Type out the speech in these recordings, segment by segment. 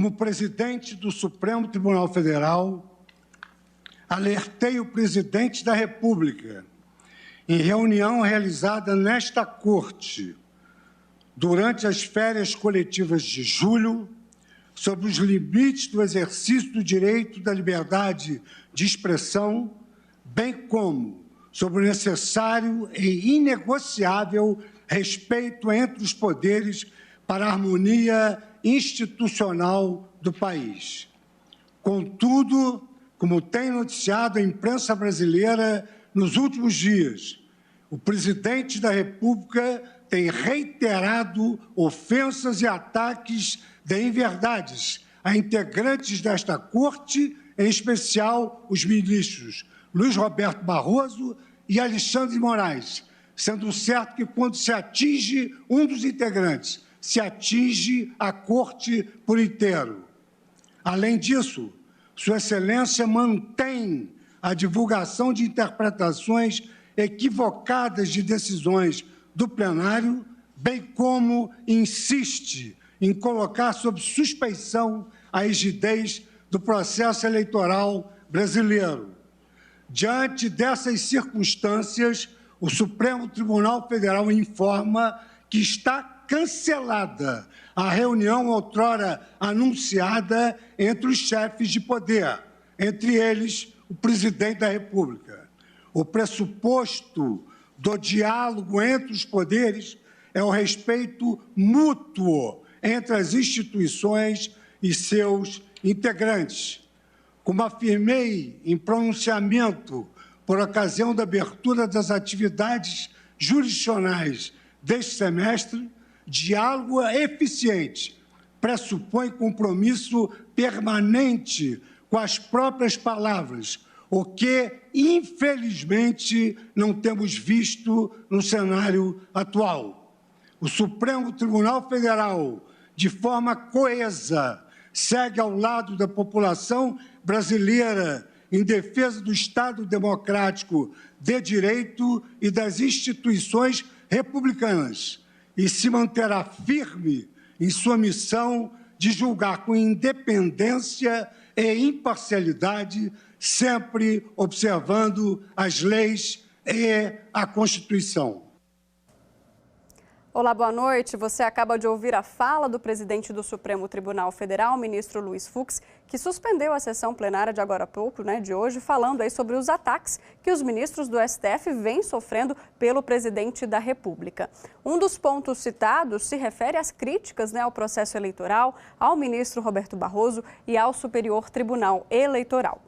Como presidente do Supremo Tribunal Federal, alertei o presidente da República, em reunião realizada nesta Corte, durante as férias coletivas de julho, sobre os limites do exercício do direito da liberdade de expressão, bem como sobre o necessário e inegociável respeito entre os poderes para a harmonia institucional do país. Contudo, como tem noticiado a imprensa brasileira nos últimos dias, o presidente da República tem reiterado ofensas e ataques de inverdades a integrantes desta Corte, em especial os ministros Luiz Roberto Barroso e Alexandre de Moraes, sendo certo que, quando se atinge um dos integrantes, se atinge a Corte por inteiro. Além disso, Sua Excelência mantém a divulgação de interpretações equivocadas de decisões do plenário, bem como insiste em colocar sob suspeição a rigidez do processo eleitoral brasileiro. Diante dessas circunstâncias, o Supremo Tribunal Federal informa que está cancelada a reunião outrora anunciada entre os chefes de poder, entre eles o presidente da República. O pressuposto do diálogo entre os poderes é o respeito mútuo entre as instituições e seus integrantes. Como afirmei em pronunciamento por ocasião da abertura das atividades jurisdicionais deste semestre, diálogo eficiente pressupõe compromisso permanente com as próprias palavras, o que, infelizmente, não temos visto no cenário atual. O Supremo Tribunal Federal, de forma coesa, segue ao lado da população brasileira em defesa do Estado democrático de direito e das instituições republicanas e se manterá firme em sua missão de julgar com independência e imparcialidade, sempre observando as leis e a Constituição. Olá, boa noite. Você acaba de ouvir a fala do presidente do Supremo Tribunal Federal, ministro Luiz Fux, que suspendeu a sessão plenária de agora há pouco, de hoje, falando aí sobre os ataques que os ministros do STF vêm sofrendo pelo presidente da República. Um dos pontos citados se refere às críticas ao processo eleitoral, ao ministro Roberto Barroso e ao Superior Tribunal Eleitoral.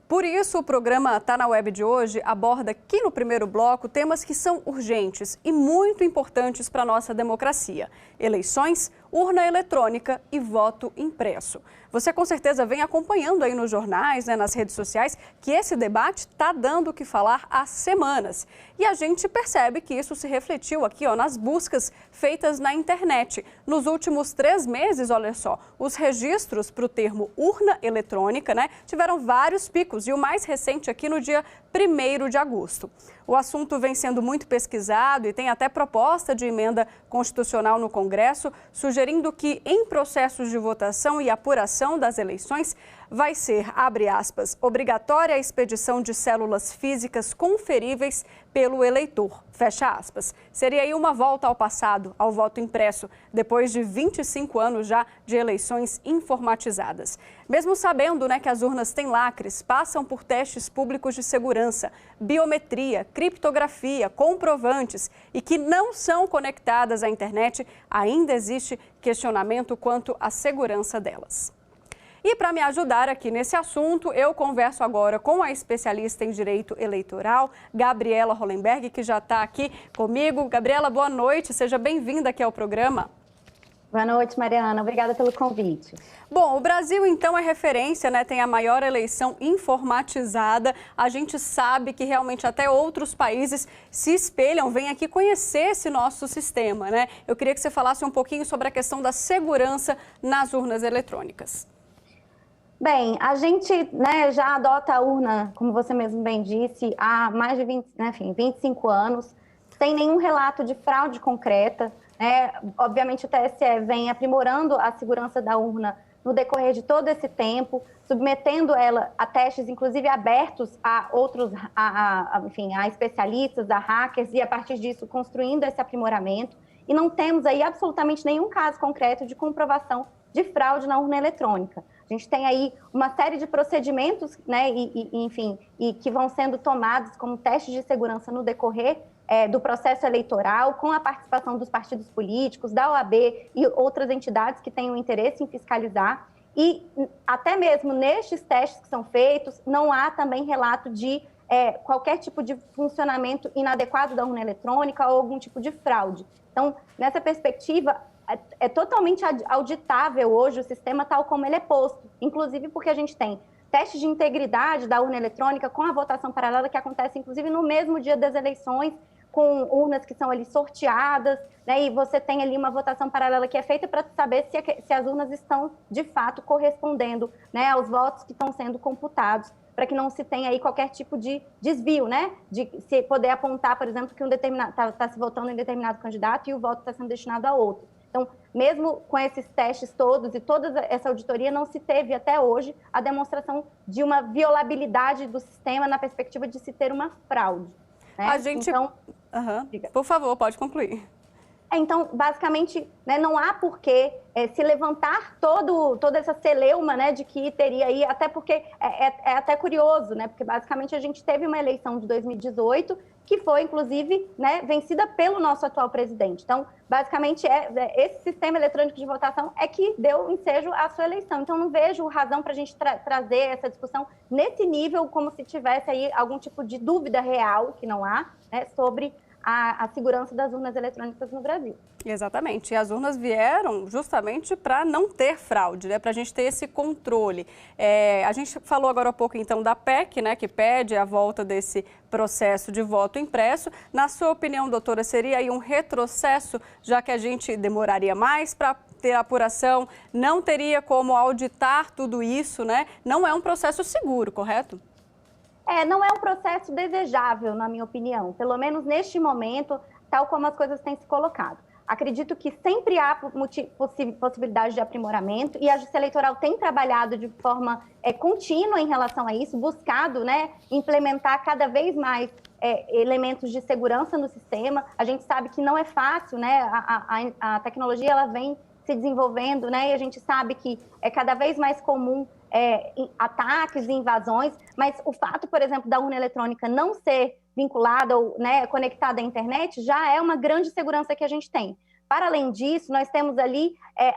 Por isso, o programa Tá na Web de hoje aborda aqui no primeiro bloco temas que são urgentes e muito importantes para a nossa democracia: eleições, urna eletrônica e voto impresso. Você com certeza vem acompanhando aí nos jornais, nas redes sociais, que esse debate está dando o que falar há semanas. E a gente percebe que isso se refletiu aqui nas buscas feitas na internet. Nos últimos 3 meses, olha só, os registros para o termo urna eletrônica tiveram vários picos, e o mais recente aqui no dia 1º de agosto. O assunto vem sendo muito pesquisado e tem até proposta de emenda constitucional no Congresso, sugerindo que, em processos de votação e apuração das eleições, vai ser, abre aspas, obrigatória a expedição de células físicas conferíveis pelo eleitor, fecha aspas. Seria aí uma volta ao passado, ao voto impresso, depois de 25 anos já de eleições informatizadas. Mesmo sabendo que as urnas têm lacres, passam por testes públicos de segurança, biometria, criptografia, comprovantes e que não são conectadas à internet, ainda existe questionamento quanto à segurança delas. E para me ajudar aqui nesse assunto, eu converso agora com a especialista em direito eleitoral, Gabriela Hollenberg, que já está aqui comigo. Gabriela, boa noite, seja bem-vinda aqui ao programa. Boa noite, Mariana. Obrigada pelo convite. Bom, o Brasil, então, é referência, tem a maior eleição informatizada. A gente sabe que realmente até outros países se espelham, vêm aqui conhecer esse nosso sistema, Eu queria que você falasse um pouquinho sobre a questão da segurança nas urnas eletrônicas. Bem, a gente já adota a urna, como você mesmo bem disse, há mais de 25 anos, sem nenhum relato de fraude concreta. Obviamente o TSE vem aprimorando a segurança da urna no decorrer de todo esse tempo, submetendo ela a testes, inclusive abertos a outros, enfim, a especialistas, a hackers, e a partir disso construindo esse aprimoramento. E não temos aí absolutamente nenhum caso concreto de comprovação de fraude na urna eletrônica. A gente tem aí uma série de procedimentos, né, enfim, que vão sendo tomados como testes de segurança no decorrer do processo eleitoral, com a participação dos partidos políticos, da OAB e outras entidades que tenham interesse em fiscalizar. E até mesmo nestes testes que são feitos, não há também relato de qualquer tipo de funcionamento inadequado da urna eletrônica ou algum tipo de fraude. Então, nessa perspectiva, é totalmente auditável hoje o sistema tal como ele é posto, inclusive porque a gente tem testes de integridade da urna eletrônica com a votação paralela que acontece, inclusive, no mesmo dia das eleições, com urnas que são ali sorteadas, né, e você tem ali uma votação paralela que é feita para saber se as urnas estão, de fato, correspondendo, né, aos votos que estão sendo computados, para que não se tenha aí qualquer tipo de desvio, né, de se poder apontar, por exemplo, que um determinado está se votando em determinado candidato e o voto está sendo destinado a outro. Então, mesmo com esses testes todos e toda essa auditoria, não se teve até hoje a demonstração de uma violabilidade do sistema na perspectiva de se ter uma fraude. Né? A gente... Então, por favor, pode concluir. Então, basicamente, né, não há por que se levantar toda essa celeuma, né, de que teria aí, até porque é até curioso, né, porque basicamente a gente teve uma eleição de 2018 que foi, inclusive, né, vencida pelo nosso atual presidente. Então, basicamente, esse sistema eletrônico de votação é que deu ensejo à sua eleição. Então, não vejo razão para a gente trazer essa discussão nesse nível, como se tivesse aí algum tipo de dúvida real, que não há, né, sobre a segurança das urnas eletrônicas no Brasil. Exatamente. E as urnas vieram justamente para não ter fraude, né? Para a gente ter esse controle. A gente falou agora há pouco, então, da PEC, né? Que pede a volta desse processo de voto impresso. Na sua opinião, doutora, seria aí um retrocesso, já que a gente demoraria mais para ter a apuração, não teria como auditar tudo isso, né? Não é um processo seguro, correto? Não é um processo desejável, na minha opinião, pelo menos neste momento, tal como as coisas têm se colocado. Acredito que sempre há possibilidade de aprimoramento e a Justiça Eleitoral tem trabalhado de forma contínua em relação a isso, buscado, né, implementar cada vez mais elementos de segurança no sistema. A gente sabe que não é fácil, né, a tecnologia ela vem se desenvolvendo, né, e a gente sabe que é cada vez mais comum ataques e invasões, mas o fato, por exemplo, da urna eletrônica não ser vinculada ou, né, conectada à internet já é uma grande segurança que a gente tem. Para além disso, nós temos ali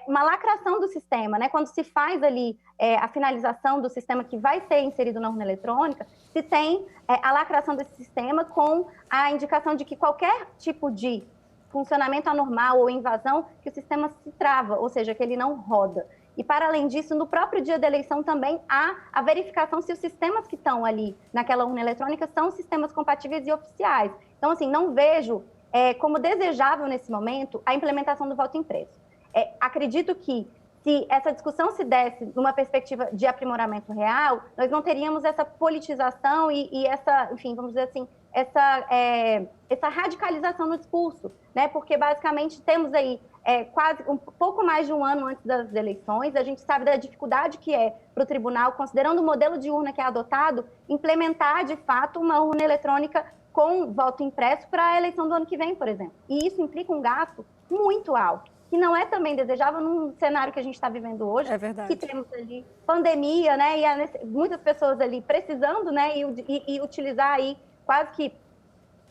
uma lacração do sistema, né? Quando se faz ali a finalização do sistema que vai ser inserido na urna eletrônica, se tem a lacração desse sistema com a indicação de que qualquer tipo de funcionamento anormal ou invasão, que o sistema se trava, ou seja, que ele não roda. E, para além disso, no próprio dia da eleição também há a verificação se os sistemas que estão ali naquela urna eletrônica são sistemas compatíveis e oficiais. Então, assim, não vejo como desejável nesse momento a implementação do voto impresso. Acredito que se essa discussão se desse numa perspectiva de aprimoramento real, nós não teríamos essa politização e essa, enfim, vamos dizer assim, essa radicalização no discurso, né? Porque basicamente temos aí quase um pouco mais de um ano antes das eleições, a gente sabe da dificuldade que é para o tribunal, considerando o modelo de urna que é adotado, implementar de fato uma urna eletrônica com voto impresso para a eleição do ano que vem, por exemplo. E isso implica um gasto muito alto, que não é também desejável num cenário que a gente está vivendo hoje, que temos ali pandemia, né, e muitas pessoas ali precisando, né, e utilizar aí quase que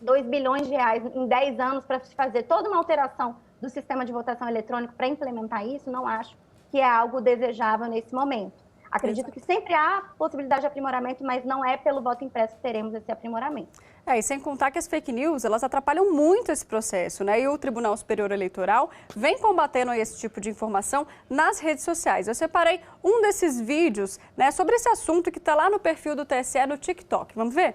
2 bilhões de reais em 10 anos para se fazer toda uma alteração do sistema de votação eletrônico para implementar isso, não acho que é algo desejável nesse momento. Acredito que sempre há possibilidade de aprimoramento, mas não é pelo voto impresso que teremos esse aprimoramento. E sem contar que as fake news, elas atrapalham muito esse processo, né? E o Tribunal Superior Eleitoral vem combatendo esse tipo de informação nas redes sociais. Eu separei um desses vídeos, né, sobre esse assunto que está lá no perfil do TSE no TikTok. Vamos ver?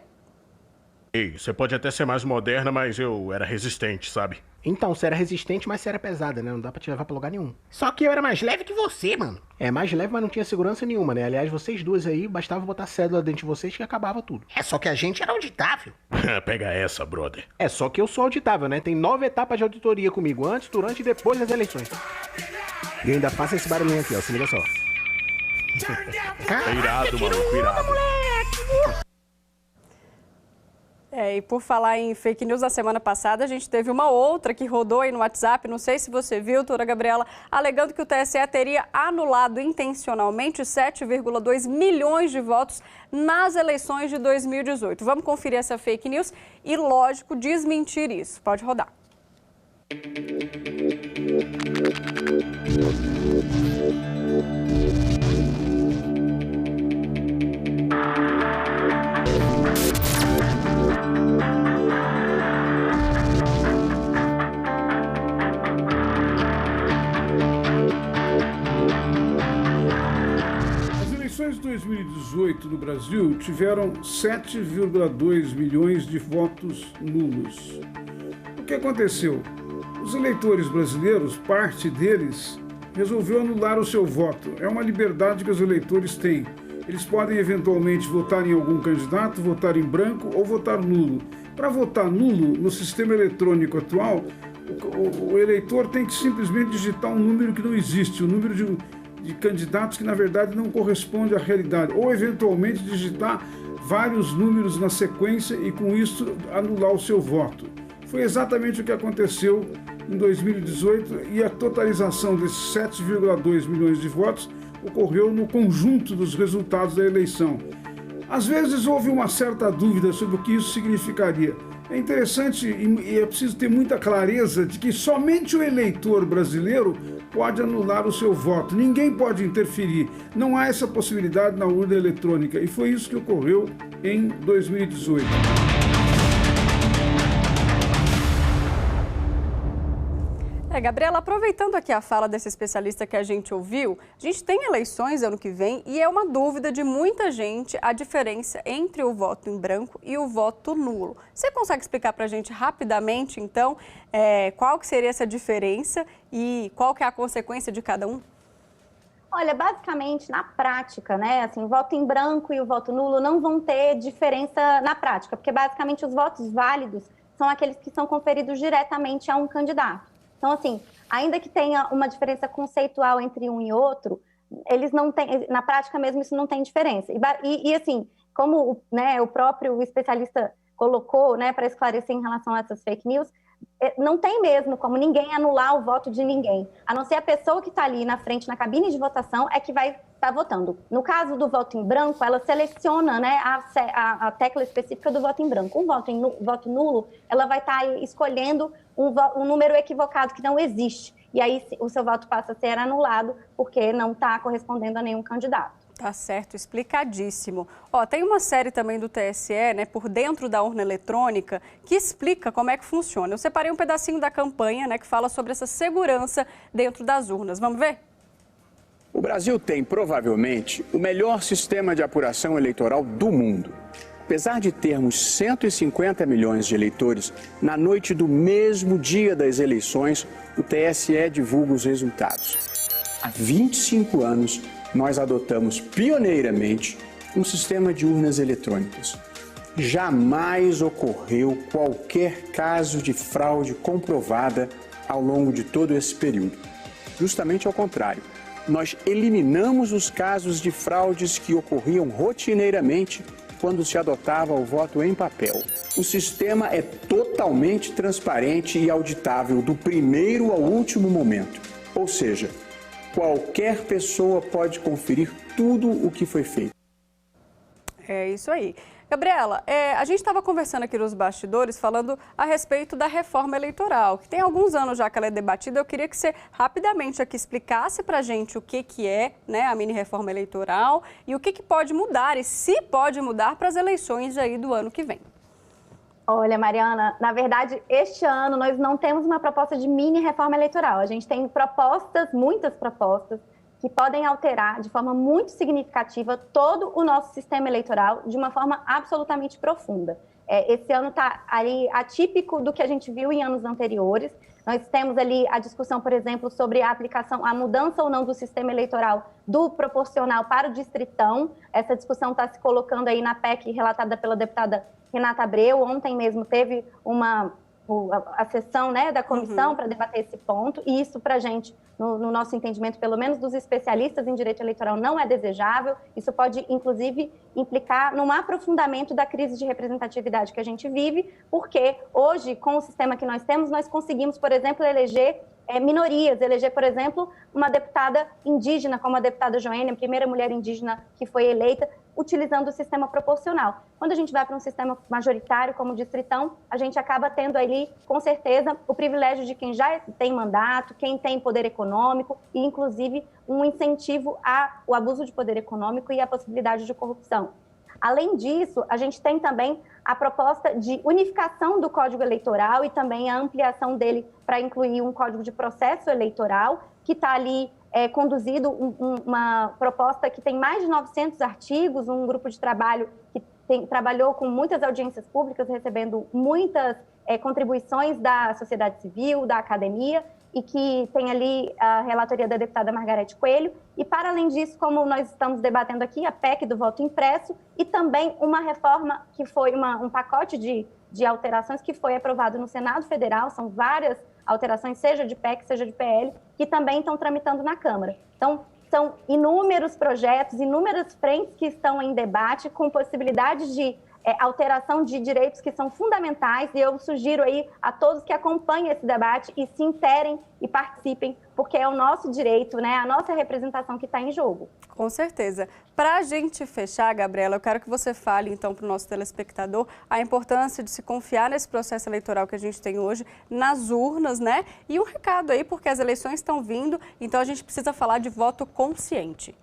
Ei, você pode até ser mais moderna, mas eu era resistente, sabe? Então, você era resistente, mas você era pesada, né? Não dá pra te levar pra lugar nenhum. Só que eu era mais leve que você, mano. Mais leve, mas não tinha segurança nenhuma, né? Aliás, vocês duas aí, bastava botar cédula dentro de vocês que acabava tudo. Só que a gente era auditável. Pega essa, brother. Só que eu sou auditável, né? Tem 9 etapas de auditoria comigo, antes, durante e depois das eleições. E eu ainda faço esse barulhinho aqui, ó, se liga só. É irado, maluco, irado. E por falar em fake news, na semana passada a gente teve uma outra que rodou aí no WhatsApp, não sei se você viu, doutora Gabriela, alegando que o TSE teria anulado intencionalmente 7,2 milhões de votos nas eleições de 2018. Vamos conferir essa fake news e, lógico, desmentir isso. Pode rodar. As eleições de 2018 no Brasil tiveram 7,2 milhões de votos nulos. O que aconteceu? Os eleitores brasileiros, parte deles, resolveu anular o seu voto. É uma liberdade que os eleitores têm. Eles podem eventualmente votar em algum candidato, votar em branco ou votar nulo. Para votar nulo no sistema eletrônico atual, o eleitor tem que simplesmente digitar um número que não existe, um número de candidatos que na verdade não corresponde à realidade, ou eventualmente digitar vários números na sequência e com isso anular o seu voto. Foi exatamente o que aconteceu em 2018 e a totalização desses 7,2 milhões de votos ocorreu no conjunto dos resultados da eleição. Às vezes houve uma certa dúvida sobre o que isso significaria. É interessante e é preciso ter muita clareza de que somente o eleitor brasileiro pode anular o seu voto. Ninguém pode interferir. Não há essa possibilidade na urna eletrônica. E foi isso que ocorreu em 2018. Gabriela, aproveitando aqui a fala desse especialista que a gente ouviu, a gente tem eleições ano que vem e é uma dúvida de muita gente a diferença entre o voto em branco e o voto nulo. Você consegue explicar para a gente rapidamente, então, qual que seria essa diferença e qual que é a consequência de cada um? Olha, basicamente, na prática, né, assim, o voto em branco e o voto nulo não vão ter diferença na prática, porque basicamente os votos válidos são aqueles que são conferidos diretamente a um candidato. Então, assim, ainda que tenha uma diferença conceitual entre um e outro, eles não têm, na prática mesmo, isso não tem diferença. E assim, como né, o próprio especialista colocou, né, para esclarecer em relação a essas fake news, não tem mesmo como ninguém anular o voto de ninguém, a não ser a pessoa que está ali na frente, na cabine de votação, é que vai estar votando. No caso do voto em branco, ela seleciona, né, a tecla específica do voto em branco. Um voto nulo, ela vai estar escolhendo um número equivocado que não existe. E aí o seu voto passa a ser anulado porque não está correspondendo a nenhum candidato. Tá certo, explicadíssimo. Ó, tem uma série também do TSE, né, Por Dentro da Urna Eletrônica, que explica como é que funciona. Eu separei um pedacinho da campanha, né, que fala sobre essa segurança dentro das urnas. Vamos ver? O Brasil tem, provavelmente, o melhor sistema de apuração eleitoral do mundo. Apesar de termos 150 milhões de eleitores, na noite do mesmo dia das eleições, o TSE divulga os resultados. Há 25 anos, nós adotamos pioneiramente um sistema de urnas eletrônicas. Jamais ocorreu qualquer caso de fraude comprovada ao longo de todo esse período. Justamente ao contrário, nós eliminamos os casos de fraudes que ocorriam rotineiramente quando se adotava o voto em papel. O sistema é totalmente transparente e auditável do primeiro ao último momento. Ou seja, qualquer pessoa pode conferir tudo o que foi feito. É isso aí. Gabriela, a gente estava conversando aqui nos bastidores falando a respeito da reforma eleitoral, que tem alguns anos já que ela é debatida. Eu queria que você rapidamente aqui explicasse para a gente o que é, né, a mini-reforma eleitoral e o que pode mudar e se pode mudar para as eleições aí do ano que vem. Olha, Mariana, na verdade, este ano nós não temos uma proposta de mini-reforma eleitoral. A gente tem propostas, muitas propostas, que podem alterar de forma muito significativa todo o nosso sistema eleitoral de uma forma absolutamente profunda. Esse ano está ali atípico do que a gente viu em anos anteriores. Nós temos ali a discussão, por exemplo, sobre a aplicação, a mudança ou não do sistema eleitoral do proporcional para o distritão. Essa discussão está se colocando aí na PEC relatada pela deputada Renata Abreu. Ontem mesmo teve uma a sessão, né, da comissão para debater esse ponto, e isso para a gente, no nosso entendimento, pelo menos dos especialistas em direito eleitoral, não é desejável. Isso pode, inclusive, implicar num aprofundamento da crise de representatividade que a gente vive, porque hoje, com o sistema que nós temos, nós conseguimos, por exemplo, eleger minorias, eleger, por exemplo, uma deputada indígena, como a deputada Joênia, a primeira mulher indígena que foi eleita, utilizando o sistema proporcional. Quando a gente vai para um sistema majoritário, como o distritão, a gente acaba tendo ali, com certeza, o privilégio de quem já tem mandato, quem tem poder econômico e, inclusive, um incentivo ao abuso de poder econômico e à possibilidade de corrupção. Além disso, a gente tem também a proposta de unificação do Código Eleitoral e também a ampliação dele para incluir um Código de Processo Eleitoral, que está ali conduzido uma proposta que tem mais de 900 artigos, um grupo de trabalho que trabalhou com muitas audiências públicas, recebendo muitas contribuições da sociedade civil, da academia, e que tem ali a relatoria da deputada Margarete Coelho. E, para além disso, como nós estamos debatendo aqui, a PEC do voto impresso e também uma reforma que foi um pacote de alterações que foi aprovado no Senado Federal, são várias alterações, seja de PEC, seja de PL, que também estão tramitando na Câmara. Então, são inúmeros projetos, inúmeras frentes que estão em debate, com possibilidades de alteração de direitos que são fundamentais, e eu sugiro aí a todos que acompanhem esse debate e se interem e participem, porque é o nosso direito, né, a nossa representação que está em jogo. Com certeza. Para a gente fechar, Gabriela, eu quero que você fale, então, para o nosso telespectador a importância de se confiar nesse processo eleitoral que a gente tem hoje, nas urnas, né? E um recado aí, porque as eleições estão vindo, então a gente precisa falar de voto consciente.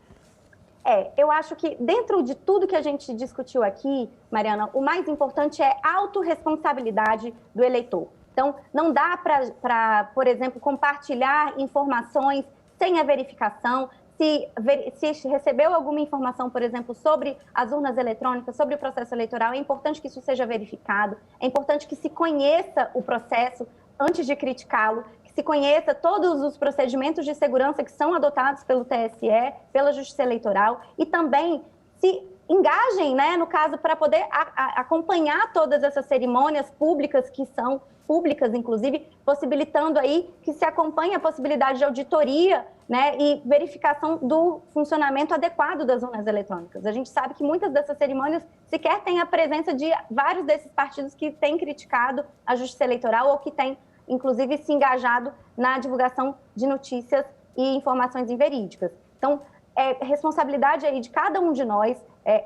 Eu acho que dentro de tudo que a gente discutiu aqui, Mariana, o mais importante é a autorresponsabilidade do eleitor. Então, não dá para, por exemplo, compartilhar informações sem a verificação. Se recebeu alguma informação, por exemplo, sobre as urnas eletrônicas, sobre o processo eleitoral, é importante que isso seja verificado, é importante que se conheça o processo antes de criticá-lo, que se conheça todos os procedimentos de segurança que são adotados pelo TSE, pela Justiça Eleitoral, e também se engajem, né, no caso, para poder acompanhar todas essas cerimônias públicas, que são públicas, inclusive, possibilitando aí que se acompanhe a possibilidade de auditoria, né, e verificação do funcionamento adequado das urnas eletrônicas. A gente sabe que muitas dessas cerimônias sequer têm a presença de vários desses partidos que têm criticado a Justiça Eleitoral ou que têm, inclusive, se engajado na divulgação de notícias e informações inverídicas. Então, é responsabilidade aí de cada um de nós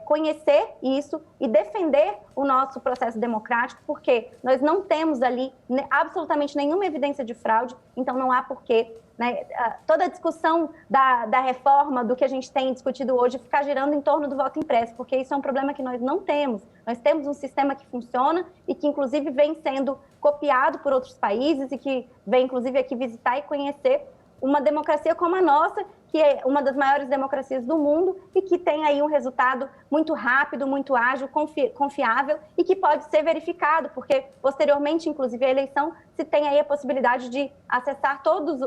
conhecer isso e defender o nosso processo democrático, porque nós não temos ali absolutamente nenhuma evidência de fraude, então não há porquê, né, toda a discussão da reforma, do que a gente tem discutido hoje, ficar girando em torno do voto impresso, porque isso é um problema que nós não temos. Nós temos um sistema que funciona e que, inclusive, vem sendo copiado por outros países e que vem, inclusive, aqui visitar e conhecer uma democracia como a nossa, que é uma das maiores democracias do mundo e que tem aí um resultado muito rápido, muito ágil, confiável e que pode ser verificado, porque posteriormente, inclusive, a eleição, se tem aí a possibilidade de acessar todas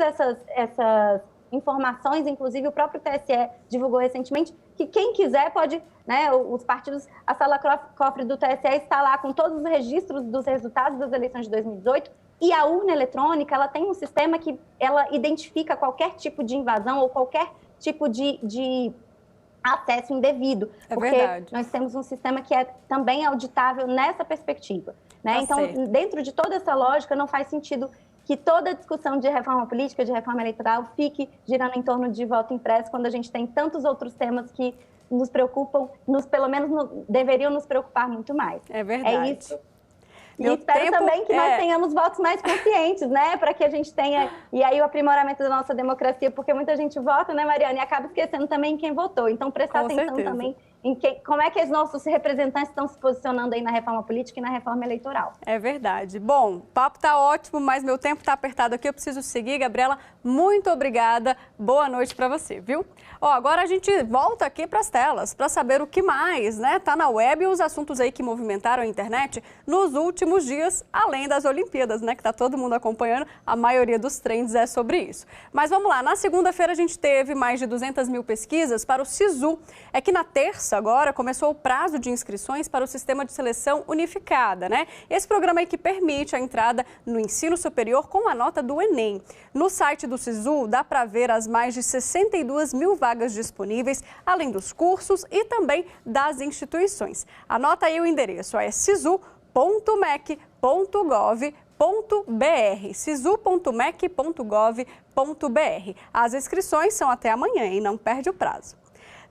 essas informações, inclusive o próprio TSE divulgou recentemente, que quem quiser pode, né, os partidos, a sala cofre do TSE está lá com todos os registros dos resultados das eleições de 2018, e a urna eletrônica, ela tem um sistema que ela identifica qualquer tipo de invasão ou qualquer tipo de acesso indevido. Porque verdade. Nós temos um sistema que é também auditável nessa perspectiva, né? Tá então, certo. Dentro de toda essa lógica, não faz sentido que toda a discussão de reforma política, de reforma eleitoral, fique girando em torno de voto impresso, quando a gente tem tantos outros temas que nos preocupam, pelo menos deveriam nos preocupar muito mais. É verdade. É isso. E espero também que nós tenhamos votos mais conscientes, né? Para que a gente tenha, e aí o aprimoramento da nossa democracia, porque muita gente vota, né, Mariana? E acaba esquecendo também quem votou. Então, prestar atenção também em como é que os nossos representantes estão se posicionando aí na reforma política e na reforma eleitoral. É verdade. Bom, o papo tá ótimo, mas meu tempo tá apertado aqui, eu preciso seguir. Gabriela, muito obrigada. Boa noite para você, viu? Agora a gente volta aqui para as telas para saber o que mais, né? Tá na web e os assuntos aí que movimentaram a internet nos últimos dias, além das Olimpíadas, né? Que tá todo mundo acompanhando, a maioria dos trends é sobre isso. Mas vamos lá, na segunda-feira a gente teve mais de 200 mil pesquisas para o SISU. É que na terça março, agora, começou o prazo de inscrições para o Sistema de Seleção Unificada, né? Esse programa aí que permite a entrada no ensino superior com a nota do Enem. No site do SISU, dá para ver as mais de 62 mil vagas disponíveis, além dos cursos e também das instituições. Anota aí o endereço, é sisu.mec.gov.br, sisu.mec.gov.br. As inscrições são até amanhã e não perde o prazo.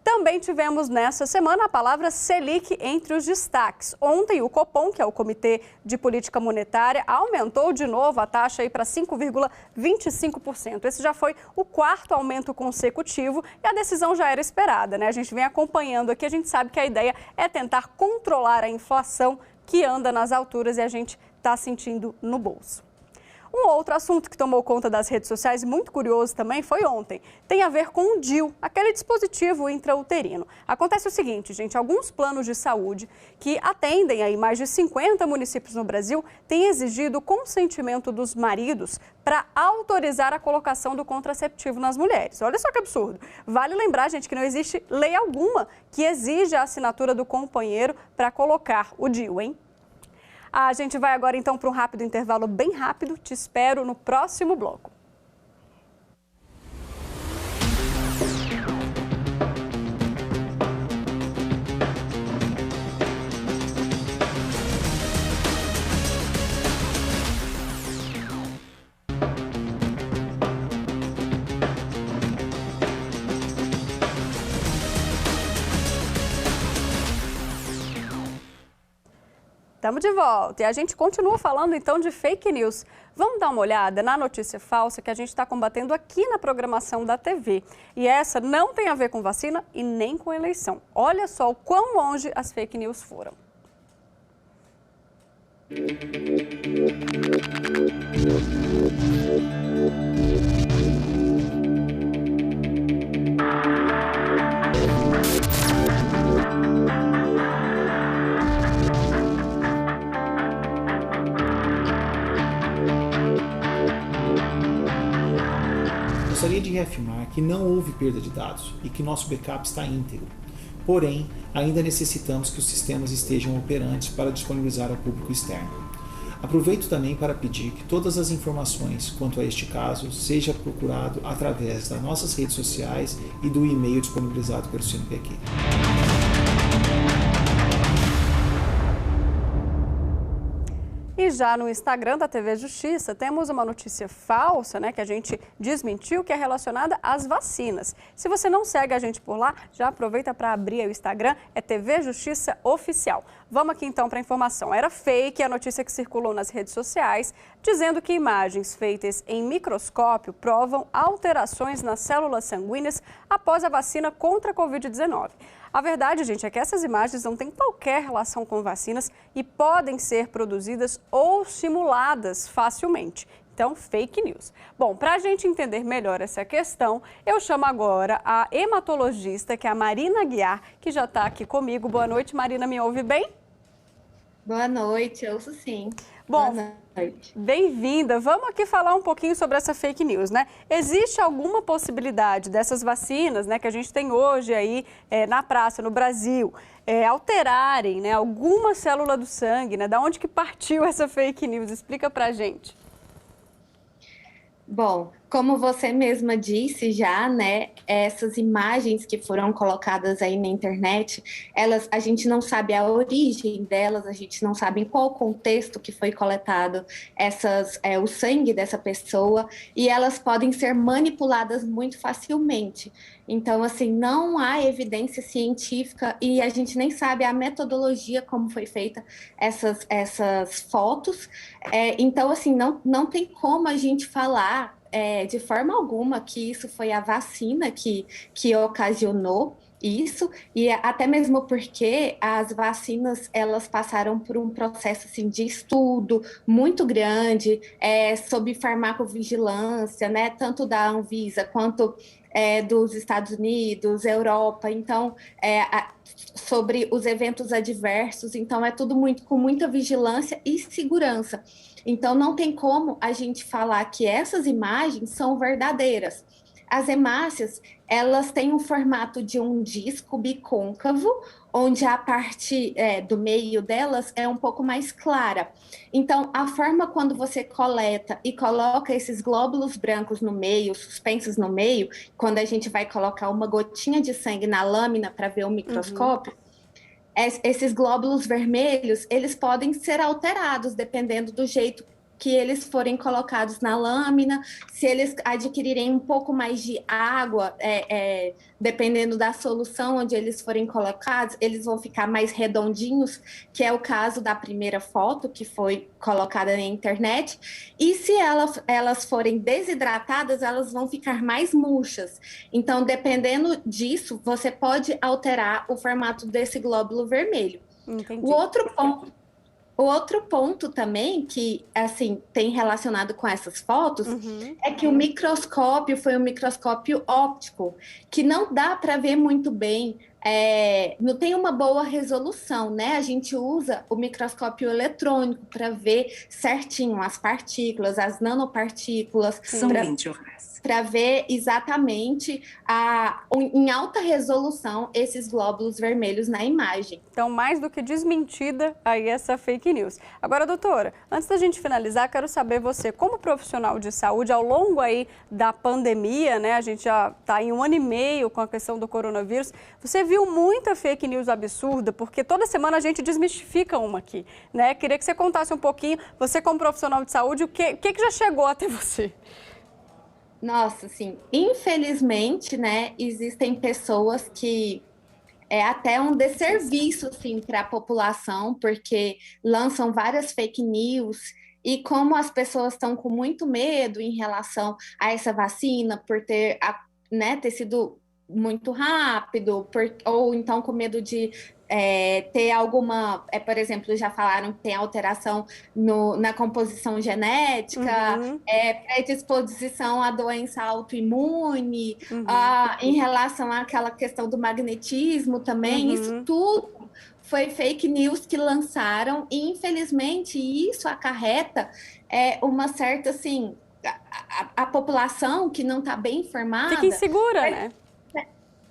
Também tivemos nessa semana a palavra Selic entre os destaques. Ontem, o Copom, que é o Comitê de Política Monetária, aumentou de novo a taxa para 5,25%. Esse já foi o quarto aumento consecutivo e a decisão já era esperada, né? A gente vem acompanhando aqui, a gente sabe que a ideia é tentar controlar a inflação que anda nas alturas e a gente está sentindo no bolso. Um outro assunto que tomou conta das redes sociais, muito curioso também, foi ontem. Tem a ver com o DIU, aquele dispositivo intrauterino. Acontece o seguinte, gente, alguns planos de saúde que atendem aí mais de 50 municípios no Brasil têm exigido o consentimento dos maridos para autorizar a colocação do contraceptivo nas mulheres. Olha só que absurdo. Vale lembrar, gente, que não existe lei alguma que exija a assinatura do companheiro para colocar o DIU, hein? A gente vai agora então para um rápido intervalo bem rápido. Te espero no próximo bloco. Estamos de volta e a gente continua falando então de fake news. Vamos dar uma olhada na notícia falsa que a gente está combatendo aqui na programação da TV. E essa não tem a ver com vacina e nem com eleição. Olha só o quão longe as fake news foram. Gostaria de reafirmar que não houve perda de dados e que nosso backup está íntegro. Porém, ainda necessitamos que os sistemas estejam operantes para disponibilizar ao público externo. Aproveito também para pedir que todas as informações quanto a este caso seja procurado através das nossas redes sociais e do e-mail disponibilizado pelo CNPq. E já no Instagram da TV Justiça, temos uma notícia falsa, né, que a gente desmentiu, que é relacionada às vacinas. Se você não segue a gente por lá, já aproveita para abrir o Instagram, é TV Justiça Oficial. Vamos aqui então para a informação. Era fake a notícia que circulou nas redes sociais, dizendo que imagens feitas em microscópio provam alterações nas células sanguíneas após a vacina contra a Covid-19. A verdade, gente, é que essas imagens não têm qualquer relação com vacinas e podem ser produzidas ou simuladas facilmente. Então, fake news. Bom, para a gente entender melhor essa questão, eu chamo agora a hematologista, que é a Marina Aguiar, que já está aqui comigo. Boa noite, Marina, me ouve bem? Boa noite, eu ouço sim. Bom, bem-vinda. Vamos aqui falar um pouquinho sobre essa fake news, né? Existe alguma possibilidade dessas vacinas, né, que a gente tem hoje aí na praça, no Brasil, alterarem, né, alguma célula do sangue, né? Da onde que partiu essa fake news? Explica pra gente. Bom, como você mesma disse já, né, essas imagens que foram colocadas aí na internet, a gente não sabe a origem delas, a gente não sabe em qual contexto que foi coletado o sangue dessa pessoa, e elas podem ser manipuladas muito facilmente. Então, assim, não há evidência científica e a gente nem sabe a metodologia como foi feita essas fotos. Então, assim, não tem como a gente falar de forma alguma que isso foi a vacina que ocasionou isso, e até mesmo porque as vacinas, elas passaram por um processo assim, de estudo muito grande, sob farmacovigilância, né, tanto da Anvisa quanto dos Estados Unidos, Europa, então, sobre os eventos adversos, então é tudo com muita vigilância e segurança. Então, não tem como a gente falar que essas imagens são verdadeiras. As hemácias, elas têm um formato de um disco bicôncavo, onde a parte do meio delas é um pouco mais clara. Então, a forma quando você coleta e coloca esses glóbulos brancos no meio, suspensos no meio, quando a gente vai colocar uma gotinha de sangue na lâmina para ver o microscópio, esses glóbulos vermelhos, eles podem ser alterados dependendo do jeito que eles forem colocados na lâmina, se eles adquirirem um pouco mais de água, dependendo da solução onde eles forem colocados, eles vão ficar mais redondinhos, que é o caso da primeira foto que foi colocada na internet, e se elas forem desidratadas, elas vão ficar mais murchas. Então, dependendo disso, você pode alterar o formato desse glóbulo vermelho. Entendi. O outro ponto também que, assim, tem relacionado com essas fotos é que o microscópio foi um microscópio óptico, que não dá para ver muito bem, não tem uma boa resolução, né? A gente usa o microscópio eletrônico para ver certinho as partículas, as nanopartículas. São 20 horas. Para ver exatamente em alta resolução esses glóbulos vermelhos na imagem. Então, mais do que desmentida aí essa fake news. Agora, doutora, antes da gente finalizar, quero saber você, como profissional de saúde, ao longo aí da pandemia, né, a gente já está em 1 ano e meio com a questão do coronavírus, você viu muita fake news absurda, porque toda semana a gente desmistifica uma aqui, né? Queria que você contasse um pouquinho, você como profissional de saúde, o que já chegou até você? Nossa, assim, infelizmente, né, existem pessoas que é até um desserviço, assim, para a população, porque lançam várias fake news e como as pessoas estão com muito medo em relação a essa vacina, por ter sido muito rápido, ou então com medo de ter alguma, por exemplo, já falaram que tem alteração na composição genética, predisposição à doença autoimune, em relação àquela questão do magnetismo também, isso tudo foi fake news que lançaram e, infelizmente, isso acarreta uma certa, assim, a população que não está bem informada... Fica insegura, né?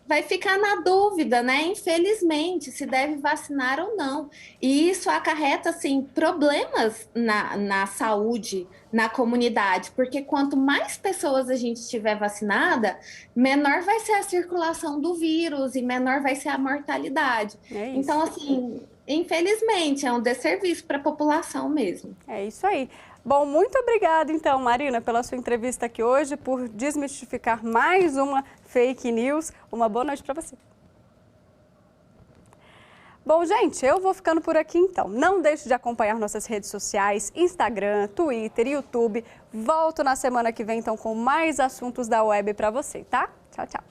Vai ficar na dúvida, né? Infelizmente, se deve vacinar ou não. E isso acarreta, assim, problemas na saúde, na comunidade, porque quanto mais pessoas a gente tiver vacinada, menor vai ser a circulação do vírus e menor vai ser a mortalidade. Então, assim, infelizmente, é um desserviço para a população mesmo. É isso aí. Bom, muito obrigada, então, Marina, pela sua entrevista aqui hoje, por desmistificar mais uma fake news. Uma boa noite para você. Bom, gente, eu vou ficando por aqui, então. Não deixe de acompanhar nossas redes sociais, Instagram, Twitter, YouTube. Volto na semana que vem, então, com mais assuntos da web para você, tá? Tchau, tchau.